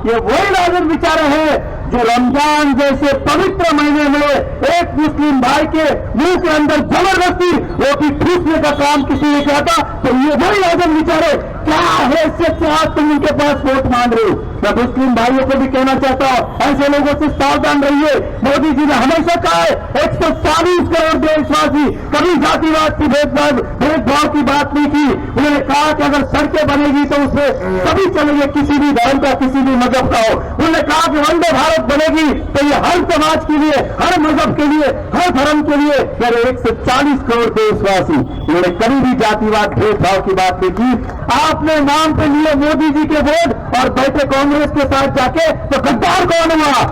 ये वही राजन बेचारे हैं जो रमजान जैसे पवित्र महीने में एक मुस्लिम भाई के मुंह के अंदर जबरदस्ती रोटी ठूसने का काम किसी ने किया था। तो ये वही राजन बेचारे क्या हैसियत से आज तुम उनके पास वोट मांग रहे हो। मैं मुस्लिम भाइयों को भी कहना चाहता हूं, ऐसे लोगों से सावधान रहिए। मोदी जी ने हमेशा कहा है 140 करोड़ देशवासी, कभी जातिवाद की भेदभाव की बात नहीं की। उन्होंने कहा कि अगर सड़कें बनेगी तो उसमें सभी चलेंगे, किसी भी धर्म का, किसी भी मजहब का हो। उन्होंने कहा कि वंदे भारत बनेगी तो ये हर समाज के लिए, हर मजहब के लिए, हर धर्म के लिए। यार 140 करोड़ देशवासी, उन्होंने कभी भी जातिवाद भेदभाव की बात नहीं की। आपने नाम पे लिए मोदी जी के वोट और बैठे कांग्रेस के साथ जाके, तो गद्दार कौन हुआ?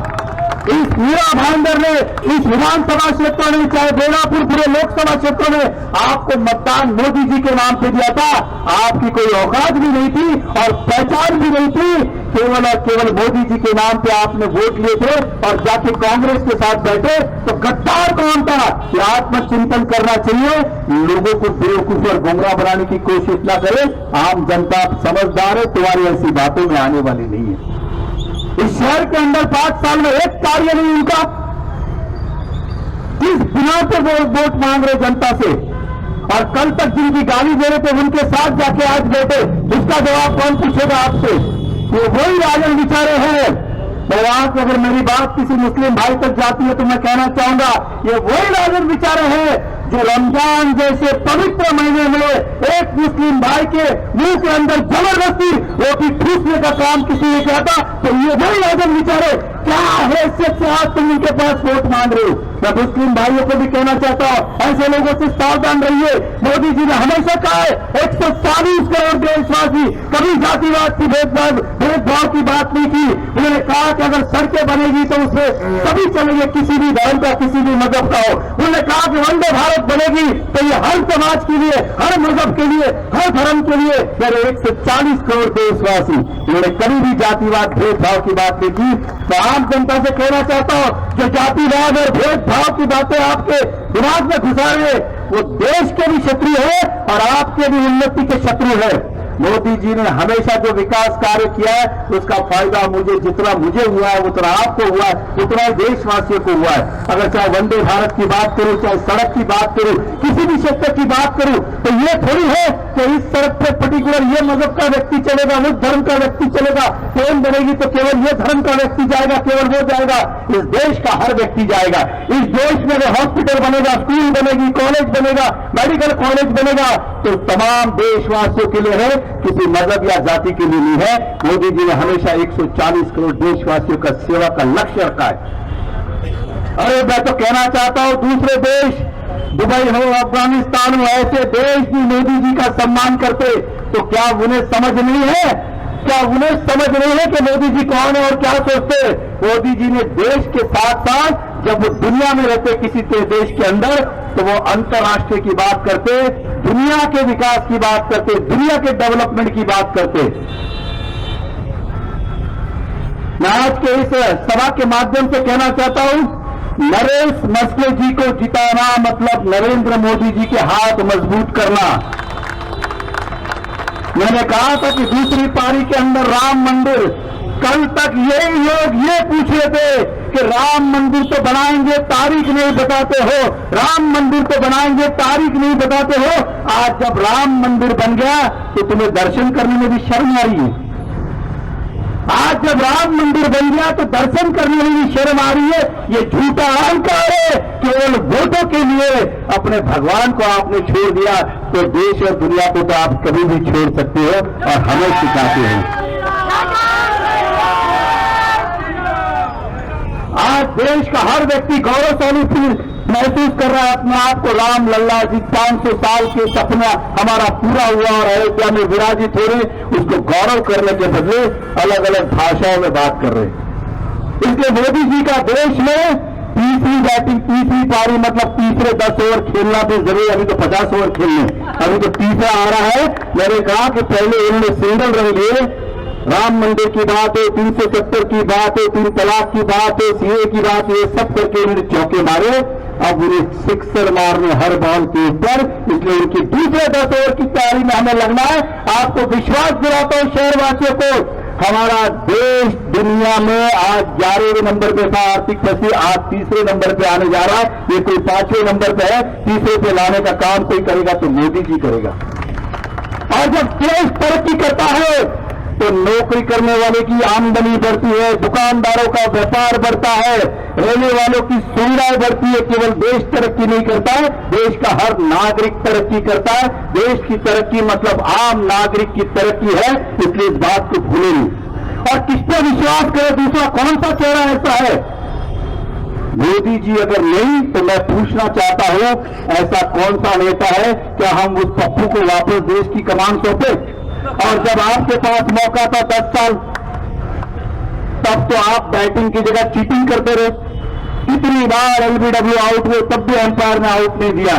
इस मीरा भाईंदर ने, इस विधानसभा क्षेत्रों में, चाहे बेलापुर पूरे लोकसभा क्षेत्रों में आपको मतदान मोदी जी के नाम पे दिया था। आपकी कोई औकात भी नहीं थी और पहचान भी नहीं थी। केवल और केवल मोदी जी के नाम पे आपने वोट लिए थे और जाके कांग्रेस के साथ बैठे। तो गद्दार कौन था? ये आत्मचिंतन करना चाहिए। लोगों को बेवकूफ और गुमराह बनाने की कोशिश न करें। आम जनता समझदार है, तुम्हारी ऐसी बातों में आने वाली नहीं है। इस शहर के अंदर 5 साल में एक कार्य नहीं उनका। किस बिना पे वो वोट मांग रहे जनता से? और कल तक जिनकी गाली दे रहे थे उनके साथ जाके आज बैठे, उसका जवाब कौन पूछेगा आपसे? ये वही राजन बेचारे हैं। तो आज अगर मेरी बात किसी मुस्लिम भाई तक जाती है तो मैं कहना चाहूंगा, ये वही राजन बेचारे हैं जो रमजान जैसे पवित्र महीने में एक मुस्लिम भाई के मुंह के अंदर जबरदस्ती रोटी ठूसने का काम किसी ने किया था। तो ये वही राजन बेचारे क्या हैसियत से आज तुम उनके पास वोट मांग रहे हो। मैं मुस्लिम भाइयों को भी कहना चाहता हूं, ऐसे लोगों से सावधान रहिए। मोदी जी ने हमेशा कहा है 140 करोड़ देशवासी, कभी जातिवाद की भेदभाव की बात नहीं की। उन्होंने कहा कि अगर सड़कें बनेगी तो उसमें सभी चलेंगे, किसी भी धर्म का, किसी भी मजहब का हो। उन्होंने कहा कि वंदे भारत बनेगी तो ये हर समाज के लिए, हर मजहब के लिए, हर धर्म के लिए। यार 140 करोड़ देशवासी, उन्होंने कभी भी जातिवाद भेदभाव की बात नहीं की। तो आम जनता से कहना चाहता हूं, जो जातिवाद और भेदभाव की बातें आपके दिमाग में घुसा रहे, वो देश के भी शत्रु है और आपके भी उन्नति के शत्रु है। मोदी जी ने हमेशा जो विकास कार्य किया है उसका फायदा मुझे, जितना मुझे हुआ है उतना आपको हुआ है, उतना ही देशवासियों को हुआ है। अगर चाहे वंदे भारत की बात करूं, चाहे सड़क की बात करूं, किसी भी क्षेत्र की बात करूं, तो ये थोड़ी है कि इस सड़क पे पर्टिकुलर ये मजहब का व्यक्ति चलेगा, उस धर्म का व्यक्ति चलेगा। ट्रेन बनेगी तो केवल ये धर्म का व्यक्ति जाएगा, केवल वो जाएगा। इस देश का हर व्यक्ति जाएगा। इस देश में हॉस्पिटल बनेगा, स्कूल बनेगी, कॉलेज बनेगा, मेडिकल कॉलेज बनेगा, तो तमाम देशवासियों के लिए है, किसी मजहब या जाति के लिए नहीं है। मोदी जी ने हमेशा 140 करोड़ देशवासियों का सेवा का लक्ष्य रखा है। अरे मैं तो कहना चाहता हूं, दूसरे देश, दुबई हो, अफगानिस्तान हो, ऐसे देश भी मोदी जी का सम्मान करते, तो क्या उन्हें समझ नहीं है? क्या उन्हें समझ नहीं है कि मोदी जी कौन है और क्या सोचते? मोदी जी ने देश के साथ साथ जब वो दुनिया में रहते किसी देश के अंदर, तो वो अंतर्राष्ट्रीय की बात करते, दुनिया के विकास की बात करते, दुनिया के डेवलपमेंट की बात करते। मैं आज के इस सभा के माध्यम से कहना चाहता हूं, नरेश मसले जी को जिताना मतलब नरेंद्र मोदी जी के हाथ मजबूत करना। मैंने कहा था कि दूसरी पारी के अंदर राम मंदिर, कल तक यही लोग ये पूछ रहे थे कि राम मंदिर तो बनाएंगे, तारीख नहीं बताते हो, राम मंदिर तो बनाएंगे, तारीख नहीं बताते हो। आज जब राम मंदिर बन गया तो तुम्हें दर्शन करने में भी शर्म आ रही है। आज जब राम मंदिर बन गया तो दर्शन करने में भी शर्म आ रही है। ये झूठा अहंकार है। केवल वोटों के लिए अपने भगवान को आपने छोड़ दिया, तो देश और दुनिया को तो आप कभी भी छोड़ सकते हो और हमें सिखाते हो। आज देश का हर व्यक्ति गौरवशाली महसूस कर रहा है अपने आप को। राम लल्ला जी 500 साल के सपना हमारा पूरा हुआ और अयोध्या में विराजित हो रहे, उसको गौरव करने के बदले अलग अलग भाषाओं में बात कर रहे। इसलिए मोदी जी का देश में तीसरी बैटिंग, तीसरी पारी मतलब तीसरे 10 ओवर खेलना भी जरूरी। अभी तो 50 ओवर खेलने, अभी तो तीसरा आ रहा है। मैंने कहा कि पहले इनमें सिंगल रन लिए, राम मंदिर की बात हो, 370 की बात हो, 3 तलाक की बात हो, सीए की बात हो, ये सब करके इन्होंने चौके मारे। अब उन्हें सिक्सर मारने हर बॉल के ऊपर, इसलिए उनकी दूसरे 10 ओवर की तैयारी में हमें लगना है। आपको विश्वास दिलाता हूं शहरवासियों को, हमारा देश दुनिया में आज 11वें नंबर पे था आर्थिक प्रगति, आज तीसरे नंबर पे आने जा रहा है। ये कोई 5वें नंबर पे है, तीसरे पे लाने का काम कोई करेगा तो मोदी जी करेगा। और जब देश तरक्की करता है तो नौकरी करने वाले की आमदनी बढ़ती है, दुकानदारों का व्यापार बढ़ता है, रहने वालों की सुविधाएं बढ़ती है। केवल देश तरक्की नहीं करता है, देश का हर नागरिक तरक्की करता है। देश की तरक्की मतलब आम नागरिक की तरक्की है, इसलिए इस बात को भूले नहीं। और किस पर विश्वास करें, दूसरा कौन सा चेहरा ऐसा है? मोदी जी अगर नहीं तो मैं पूछना चाहता हूं, ऐसा कौन सा नेता है? क्या हम उस पप्पू को वापस देश की कमान सौंपे? और जब आपके पास मौका था 10 साल, तब तो आप बैटिंग की जगह चीटिंग करते रहे। कितनी बार एलबीडब्ल्यू आउट हुए, तब भी एम्पायर ने आउट नहीं दिया।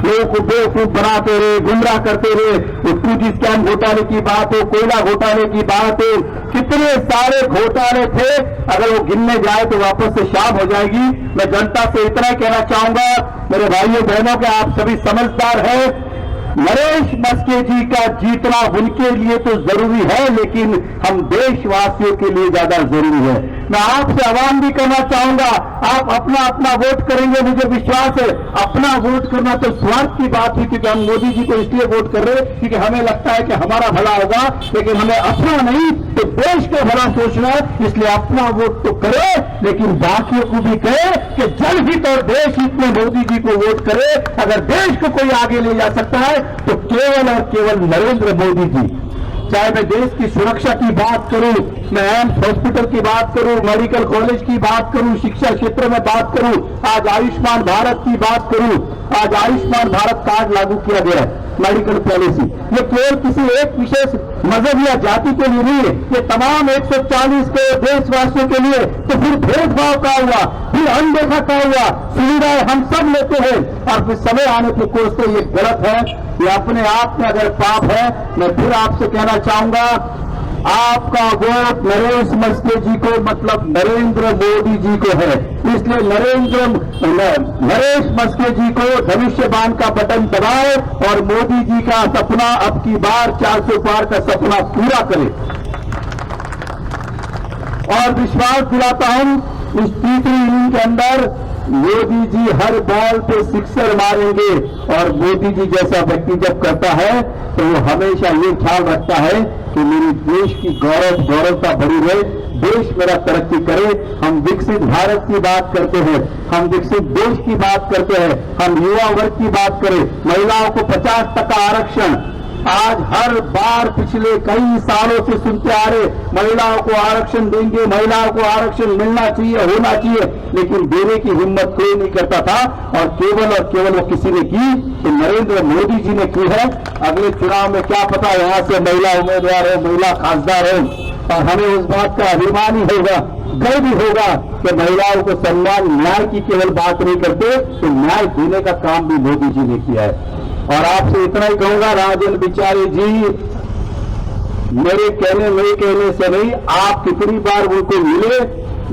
लोगों को बेवकूफ बनाते रहे, गुमराह करते रहे। उस 2G स्कैम घोटाले की बात हो, कोयला घोटाले की बात हो, कितने सारे घोटाले थे। अगर वो गिनने जाए तो वापस से शाम हो जाएगी। मैं जनता से इतना कहना चाहूंगा, मेरे भाइयों बहनों के आप सभी समझदार हैं, नरेश मस्के जी का जीतना उनके लिए तो जरूरी है, लेकिन हम देशवासियों के लिए ज्यादा जरूरी है। मैं आपसे आह्वान भी करना चाहूंगा, आप अपना अपना वोट करेंगे, मुझे विश्वास है। अपना वोट करना तो स्वार्थ की बात है, क्योंकि हम मोदी जी को इसलिए वोट कर रहे हैं क्योंकि हमें लगता है कि हमारा भला होगा, लेकिन हमें अपना नहीं तो देश का भला सोचना है। इसलिए अपना वोट तो करें, लेकिन बाकियों को भी कहे कि जनहित और देश हित में मोदी जी को वोट करे। अगर देश को कोई आगे ले जा सकता है तो केवल और केवल नरेंद्र मोदी जी। चाहे मैं देश की सुरक्षा की बात करूं, मैं एम्स हॉस्पिटल की बात करूं, मेडिकल कॉलेज की बात करूं, शिक्षा क्षेत्र में बात करूं, आज आयुष्मान भारत की बात करूं। आज आयुष्मान भारत कार्ड लागू किया गया है, मेडिकल पॉलिसी। ये केवल किसी एक विशेष मजहब या जाति के लिए नहीं है, ये तमाम 140 के देशवासियों के लिए। तो फिर भेदभाव का हुआ, फिर अनदेखा का हुआ, सुविधाएं हम सब लेते हैं और फिर समय आने पर कोसते, ये गलत है, ये अपने आप में अगर पाप है। मैं फिर आपसे कहना चाहूंगा, आपका वोट नरेश मस्के जी को मतलब नरेंद्र मोदी जी को है। इसलिए नरेश मस्के जी को धनुष्य बाण का बटन दबाए और मोदी जी का सपना अब की बार 400 पार का सपना पूरा करे। और विश्वास दिलाता हूं, इस तीसरी इनिंग के अंदर मोदी जी हर बॉल पे सिक्सर मारेंगे। और मोदी जी जैसा व्यक्ति जब करता है तो वो हमेशा ये ख्याल रखता है कि मेरी देश की गौरवता बढ़ी रहे, देश मेरा तरक्की करे। हम विकसित भारत की बात करते हैं, हम विकसित देश की बात करते हैं, हम युवा वर्ग की बात करें, महिलाओं को 50% आरक्षण। आज हर बार पिछले कई सालों से सुनते आ रहे, महिलाओं को आरक्षण देंगे, महिलाओं को आरक्षण मिलना चाहिए, होना चाहिए, लेकिन देने की हिम्मत कोई नहीं करता था। और केवल वो किसी ने की तो नरेंद्र मोदी जी ने की है। अगले चुनाव में क्या पता यहां से महिला उम्मीदवार हो, महिला खासदार हो, और हमें उस बात का अभिमान ही होगा, गर्व भी होगा कि महिलाओं को सम्मान, न्याय की केवल बात नहीं करते, तो न्याय देने का काम भी मोदी जी ने किया है। और आपसे इतना ही कहूंगा, राजन बिचारे जी, मेरे कहने से नहीं, आप कितनी बार उनको मिले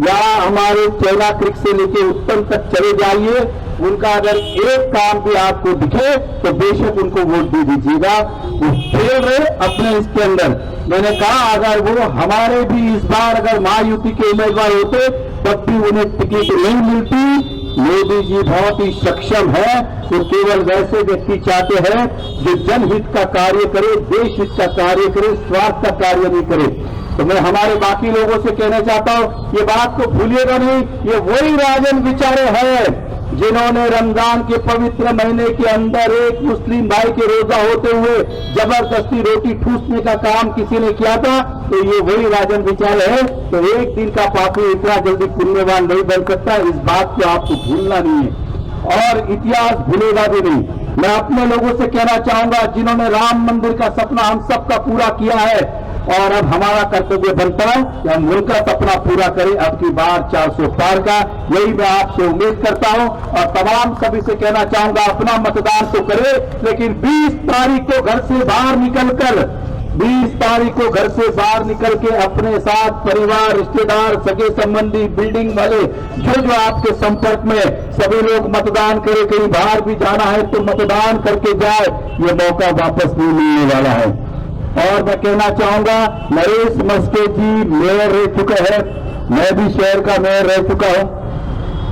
या हमारे चैना क्रिक से लेके उत्तम तक चले जाइए, उनका अगर एक काम भी आपको दिखे तो बेशक उनको वोट दे दीजिएगा। वो फेल रहे अपने इसके अंदर। मैंने कहा अगर वो हमारे भी इस बार अगर महायुति के उम्मीदवार होते तब भी उन्हें टिकट नहीं मिलती। मोदी जी बहुत ही सक्षम है, वो केवल वैसे व्यक्ति चाहते हैं जो जनहित का कार्य करे, देश हित का कार्य करे, स्वार्थ का कार्य नहीं करे। तो मैं हमारे बाकी लोगों से कहना चाहता हूं, ये बात को भूलिएगा नहीं, ये वही राजन बिचारे हैं जिन्होंने रमजान के पवित्र महीने के अंदर एक मुस्लिम भाई के रोजा होते हुए जबरदस्ती रोटी ठूसने का काम किसी ने किया था। तो ये वही राजन बिचारे हैं। तो एक दिन का पापी इतना जल्दी पुण्यवान नहीं बन सकता, इस बात को आपको भूलना नहीं है और इतिहास भूलेगा भी नहीं। मैं अपने लोगों से कहना चाहूंगा, जिन्होंने राम मंदिर का सपना हम सबका पूरा किया है, और अब हमारा कर्तव्य बनता है कि हम उनका सपना पूरा करें अब की बार 400 पार का। यही मैं आपसे उम्मीद करता हूं और तमाम सभी से कहना चाहूंगा, अपना मतदान तो करें, लेकिन 20 तारीख को घर से बाहर निकलकर 20 तारीख को घर से बाहर निकल के अपने साथ परिवार, रिश्तेदार, सगे संबंधी, बिल्डिंग वाले जो आपके संपर्क में, सभी लोग मतदान करें। कहीं बाहर भी जाना है तो मतदान करके जाए, ये मौका वापस नहीं मिलने वाला है। और मैं कहना चाहूंगा नरेश मस्के जी मेयर रह चुके हैं, मैं भी शहर का मेयर रह चुका हूं।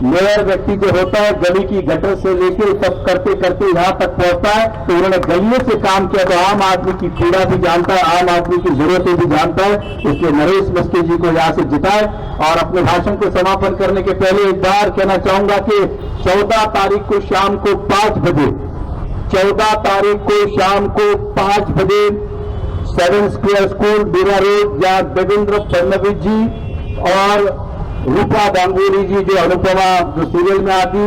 मेयर व्यक्ति जो होता है गली की गटर से लेके सब करते करते यहां तक पहुंचता है, तो उन्होंने गलियों से काम किया, तो आम आदमी की पीड़ा भी जानता है, आम आदमी की जरूरतें भी जानता है। इसलिए नरेश मस्के जी को यहां से जिताए। और अपने भाषण को समापन करने के पहले एक बार कहना चाहूंगा कि 14 तारीख को शाम को 5 बजे 14 तारीख को शाम को 5 बजे 7 स्क्वायर स्कूल बीरा रोड, जहां देवेंद्र फडणवीस जी और रूपा गांगुली जी जो अनुपमा जो सीरियल में आती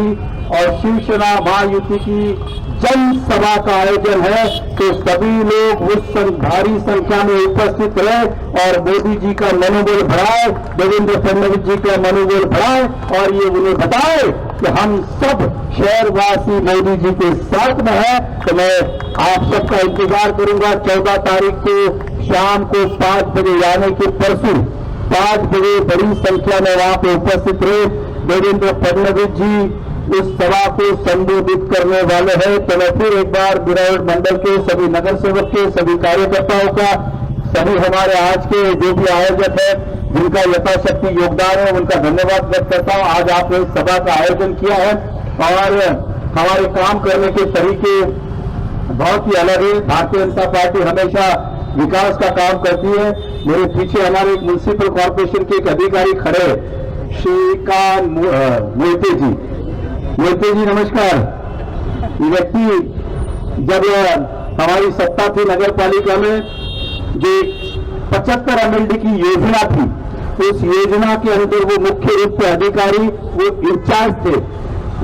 और शिवसेना महायुति की जनसभा का आयोजन है, तो सभी लोग उस भारी संख्या में उपस्थित रहे और मोदी जी का मनोबल बढ़ाए, देवेंद्र फडणवीस जी का मनोबल बढ़ाए और ये उन्हें बताए कि हम सब शहरवासी मोदी जी के साथ में है। तो मैं आप सबका इंतजार करूंगा 14 तारीख को शाम को 5 बजे, यानी कि परसों 5 बजे बड़ी संख्या में वहां पर उपस्थित रहे। देवेंद्र फडणवीस जी इस सभा को संबोधित करने वाले हैं। तो मैं फिर एक बार बिरावट मंडल के सभी नगर सेवक के, सभी कार्यकर्ताओं का, सभी हमारे आज के जो भी आयोजक है जिनका यथाशक्ति योगदान है, उनका धन्यवाद व्यक्त करता हूं। आज आपने इस सभा का आयोजन किया है और हमारे काम करने के तरीके बहुत ही अलग है। भारतीय जनता पार्टी हमेशा विकास का काम करती है। मेरे पीछे हमारे एक म्युनिसिपल कॉर्पोरेशन के एक अधिकारी खड़े, श्रीकांत मोहिते जी। मोहिते जी नमस्कार। ये व्यक्ति जब हमारी सत्ता थी नगर पालिका में, जो 75 एमएलडी की योजना थी, उस योजना के अंदर वो मुख्य रूप से अधिकारी, वो इंचार्ज थे।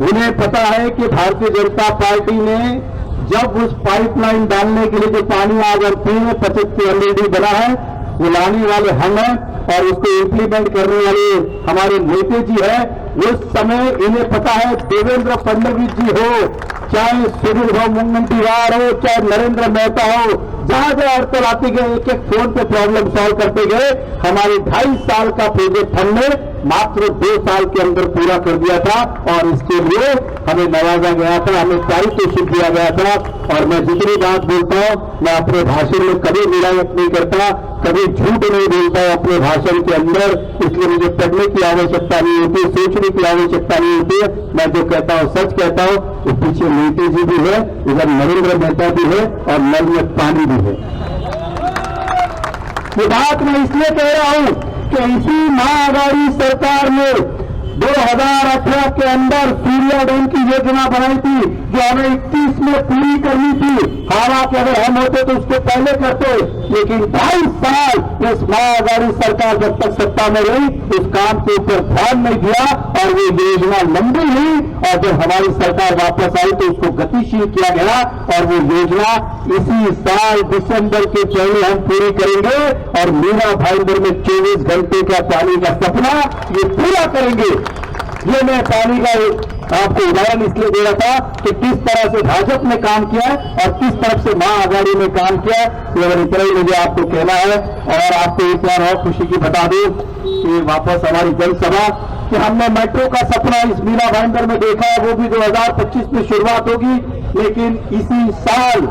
उन्हें पता है कि भारतीय जनता पार्टी ने जब उस पाइपलाइन डालने के लिए जो पानी अगर 75 एमएलडी बना है, वो लाने वाले हम हैं और उसको इंप्लीमेंट करने वाले हमारे मोहिते जी है। उस समय इन्हें पता है देवेंद्र फडणवीस जी हो, चाहे सुनील भाव मुनगंटीवार हो, चाहे नरेंद्र मेहता हो, जहां जहां अड़चन आती गए एक एक फोन पे प्रॉब्लम सॉल्व करते गए। हमारे 2.5 साल का प्रोजेक्ट हमने मात्र 2 साल के अंदर पूरा कर दिया था और इसके लिए हमें नवाजा गया था, हमें पारितोषिक दिया गया था। और मैं जितनी बात बोलता हूं, मैं अपने भाषण में कभी मिलावट नहीं करता, कभी झूठ नहीं बोलता हूं अपने भाषण के अंदर। इसलिए मुझे पढ़ने की आवश्यकता नहीं होती, सोचने की आवश्यकता नहीं होती है। मैं जो कहता हूं सच कहता हूं। तो पीछे मोदी जी भी है, इधर नरेंद्र मेहता भी है और नल में पानी भी है। ये बात मैं इसलिए कह रहा हूं कि इसी महाआघाड़ी सरकार ने 2018 के अंदर सूर्या डैम की योजना बनाई थी, जो हमें 21 में पूरी करनी थी। हालांकि अगर हम होते तो उसको पहले करते, लेकिन 2.5 साल इस महाआघाड़ी सरकार जब तक सत्ता में रही उस काम के ऊपर ध्यान नहीं दिया और वो योजना लंबी हुई। और जब हमारी सरकार वापस आई तो उसको गतिशील किया गया और वो योजना इसी साल दिसंबर के पहले हम पूरी करेंगे और मीरा भाईंदर में 24 घंटे का पानी का सपना ये पूरा करेंगे। ये मैं पानी का आपको उदाहरण इसलिए दे रहा था कि किस तरह से भाजपा ने काम किया और किस तरफ से महाआघाड़ी ने काम किया। केवल इतना ही मुझे आपको कहना है। और आपको एक बार और खुशी की बता दूं कि वापस हमारी जनसभा कि हमने मेट्रो का सपना इस मीरा भाईंदर में देखा है, वो भी 2025 में शुरुआत होगी। लेकिन इसी साल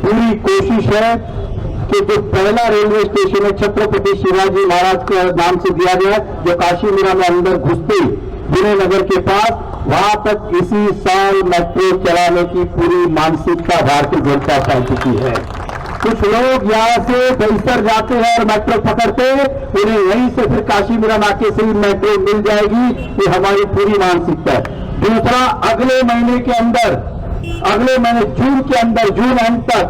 पूरी कोशिश है कि जो पहला रेलवे स्टेशन है छत्रपति शिवाजी महाराज के नाम से दिया गया, जो काशी मीरा में अंदर घुसते विनयनगर के पास, वहां तक इसी साल मेट्रो चलाने की पूरी मानसिकता भारतीय जनता पार्टी की है। कुछ लोग यहां से दहिसर जाते हैं और मेट्रो पकड़ते, उन्हें यहीं से फिर काशी मीरा नाके से ही मेट्रो मिल जाएगी, ये हमारी पूरी मानसिकता है। दूसरा, अगले महीने जून के अंदर, जून अंत तक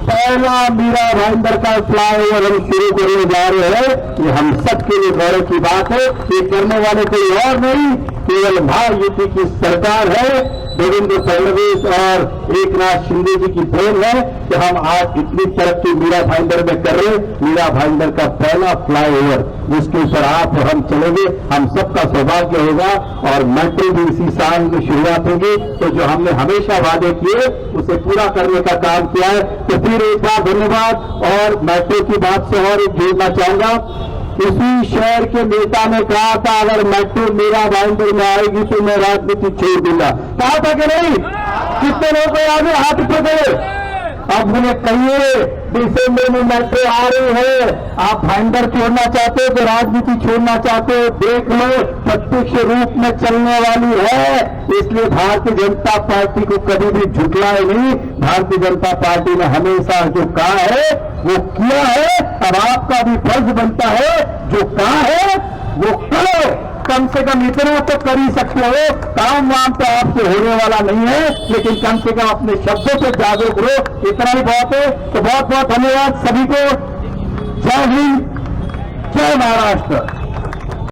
पहला मीरा भाईंदर का फ्लाईओवर हम शुरू करने जा रहे हैं। ये हम सबके लिए गौरव की बात है। ये करने वाले कोई और नहीं, केवल महायुति की सरकार है, देवेंद्र फडणवीस और एकनाथ शिंदे जी की देन है कि हम आज इतनी तरक्की मीरा भाईंदर में कर रहे। मीरा भाईंदर का पहला फ्लाईओवर जिसके ऊपर आप और हम चलेंगे, हम सबका सौभाग्य होगा और मेट्रो भी इसी साल में शुरुआत होगी। तो जो हमने हमेशा वादे किए उसे पूरा करने का काम किया है। तो फिर एक बार धन्यवाद। और मेट्रो की बात से और एक जोड़ना चाहूंगा, इसी शहर के नेता ने कहा था अगर मेट्रो मीरा भाईंदर में आएगी तो मैं राजनीति छोड़ दूंगा। कहा था कि नहीं? कितने लोगों को याद है? हाथ उठा दे। अब उन्हें कहिए दिसंबर में मेट्रो आ रही है, आप भाईंदर छोड़ना चाहते हो तो राजनीति छोड़ना चाहते हो, देख लो प्रत्यक्ष रूप में चलने वाली है। इसलिए भारतीय जनता पार्टी को कभी भी झुकलाए नहीं। भारतीय जनता पार्टी ने हमेशा जो कहा है वो किया है। अब आपका भी फर्ज बनता है, जो कहा है वो करो। कम से कम इतना तो कर ही सकते हो। काम वाम तो आपसे होने वाला नहीं है, लेकिन कम से कम अपने शब्दों से जागरूक रहो, इतना ही बहुत है। तो बहुत बहुत धन्यवाद सभी को। जय हिंद, जय महाराष्ट्र।